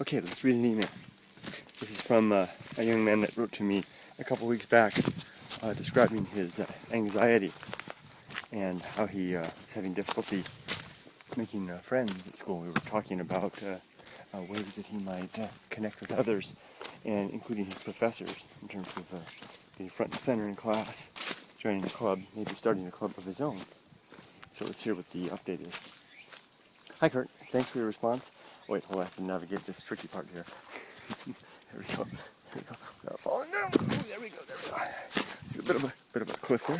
Okay, let's read an email. This is from a young man that wrote to me a couple weeks back describing his anxiety and how he is having difficulty making friends at school. We were talking about ways that he might connect with others, and including his professors, in terms of being front and center in class, joining a club, maybe starting a club of his own. So let's hear what the update is. Hi Kurt, thanks for your response. Wait, hold on, I have to navigate this tricky part here. There we go. There we go. Falling down. Ooh, there we go. See a bit of a cliff there.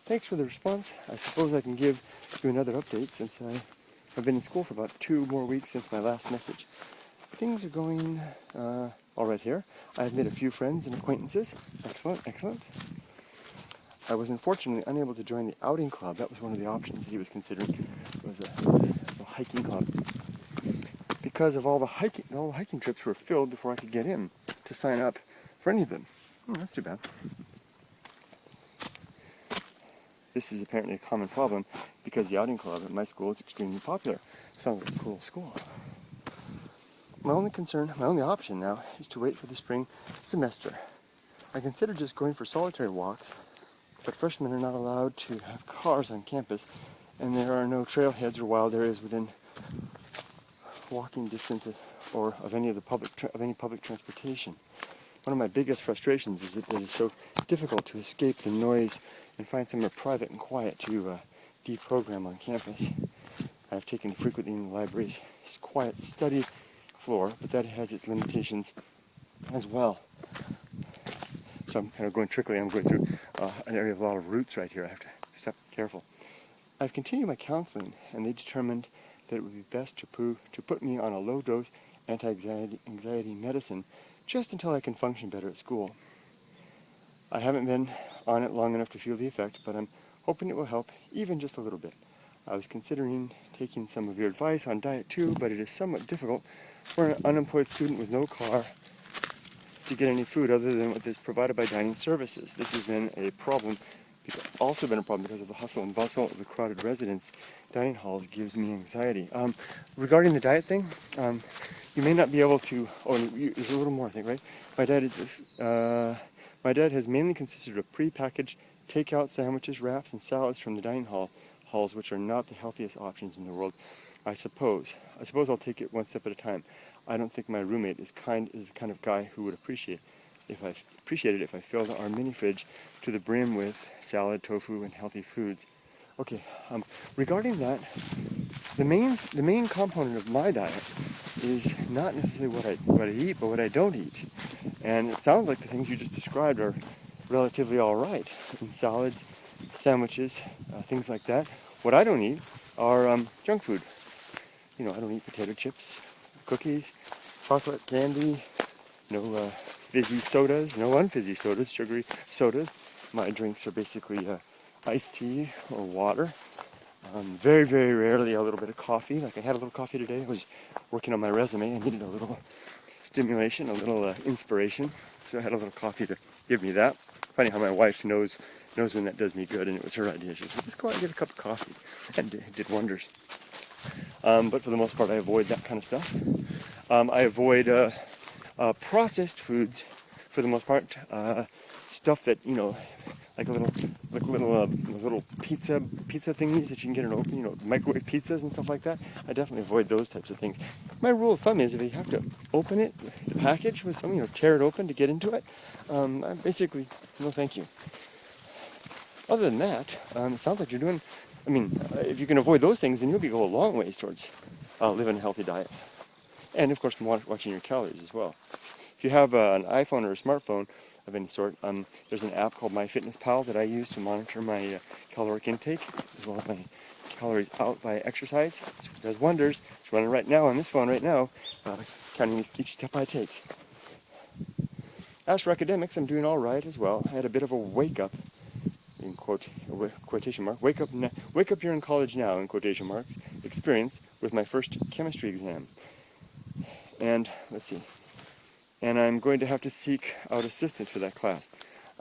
Thanks for the response. I suppose I can give you another update since I have been in school for about 2 more weeks since my last message. Things are going all right here. I have made a few friends and acquaintances. Excellent, excellent. I was unfortunately unable to join the outing club. That was one of the options that he was considering. It was a hiking club. Because of all the hiking trips were filled before I could get in to sign up for any of them. That's too bad. This is apparently a common problem because the outing club at my school is extremely popular. Sounds like a cool school. My only option now is to wait for the spring semester. I consider just going for solitary walks, but freshmen are not allowed to have cars on campus, and there are no trailheads or wild areas within walking distance of any public transportation. One of my biggest frustrations is that it is so difficult to escape the noise and find somewhere private and quiet to deprogram on campus. I have taken frequently in the library's quiet study floor, but that has its limitations as well. So I'm kind of going trickly. I'm going through an area of a lot of roots right here. I have to step careful. I've continued my counseling, and they determined that it would be best to put me on a low-dose anti-anxiety medicine just until I can function better at school. I haven't been on it long enough to feel the effect, but I'm hoping it will help even just a little bit. I was considering taking some of your advice on diet too, but it is somewhat difficult for an unemployed student with no car to get any food other than what is provided by dining services. This has been a problem, also been a problem because of the hustle and bustle of the crowded residence. Dining halls gives me anxiety. Regarding the diet thing, you may not be able to. Oh, there's a little more, I think, right? My dad has mainly consisted of prepackaged takeout sandwiches, wraps, and salads from the dining halls, which are not the healthiest options in the world. I suppose I'll take it one step at a time. I don't think my roommate is the kind of guy who would appreciate it if I filled our mini fridge to the brim with salad, tofu, and healthy foods. Okay, regarding that, the main component of my diet is not necessarily what I eat, but what I don't eat. And it sounds like the things you just described are relatively all right. In salads, sandwiches, things like that. What I don't eat are junk food. I don't eat potato chips, cookies, chocolate, candy, no fizzy sodas, no unfizzy sodas, sugary sodas. My drinks are basically iced tea or water. Very, very rarely a little bit of coffee. Like I had a little coffee today. I was working on my resume. I needed a little stimulation, a little inspiration. So I had a little coffee to give me that. Funny how my wife knows when that does me good, and it was her idea. She said, "Let's go out and get a cup of coffee," and it did wonders. But for the most part, I avoid that kind of stuff. I avoid processed foods for the most part. Stuff that like little pizza thingies that you can get in open, microwave pizzas and stuff like that. I definitely avoid those types of things. My rule of thumb is if you have to open it, the package with something, tear it open to get into it, I basically, no thank you. Other than that, it sounds like you're doing, if you can avoid those things, then you'll go a long ways towards living a healthy diet. And of course, watching your calories as well. If you have an iPhone or a smartphone of any sort, there's an app called MyFitnessPal that I use to monitor my caloric intake, as well as my calories out by exercise. It does wonders. It's running right now on this phone right now, counting each step I take. As for academics, I'm doing all right as well. I had a bit of a wake-up, in quotation mark, wake up you're in college now, in quotation marks, experience with my first chemistry exam. And, let's see, and I'm going to have to seek out assistance for that class.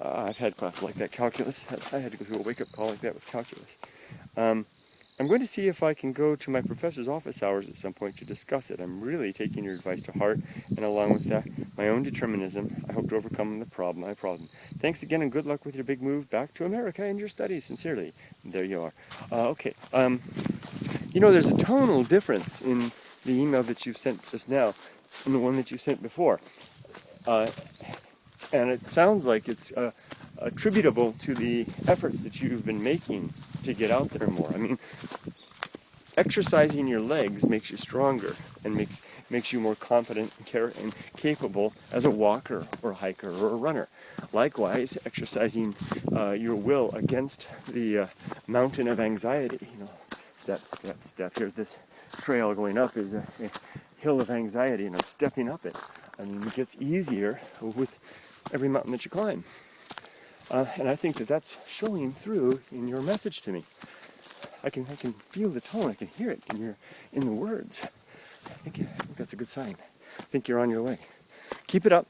I've had classes like that, calculus. I had to go through a wake-up call like that with calculus. I'm going to see if I can go to my professor's office hours at some point to discuss it. I'm really taking your advice to heart, and along with that, my own determinism, I hope to overcome my problem. Thanks again, and good luck with your big move back to America and your studies. Sincerely. There you are. Okay. You know, there's a tonal difference in the email that you sent just now and the one that you sent before. And it sounds like it's attributable to the efforts that you've been making to get out there more. I mean, exercising your legs makes you stronger and makes you more confident and capable as a walker or a hiker or a runner. Likewise, exercising your will against the mountain of anxiety. You know, step. Here's this trail going up is a hill of anxiety, and I'm stepping up it. I mean, it gets easier with every mountain that you climb. And I think that that's showing through in your message to me. I can feel the tone. I can hear it in the words. I think that's a good sign. I think you're on your way. Keep it up.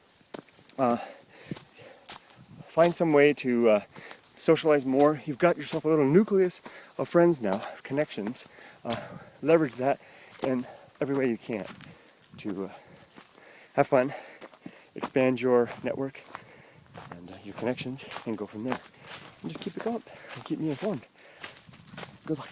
Find some way to socialize more. You've got yourself a little nucleus of friends now, of connections. Leverage that in every way you can to have fun, expand your network and your connections, and go from there. And just keep it going and keep me informed. Good luck.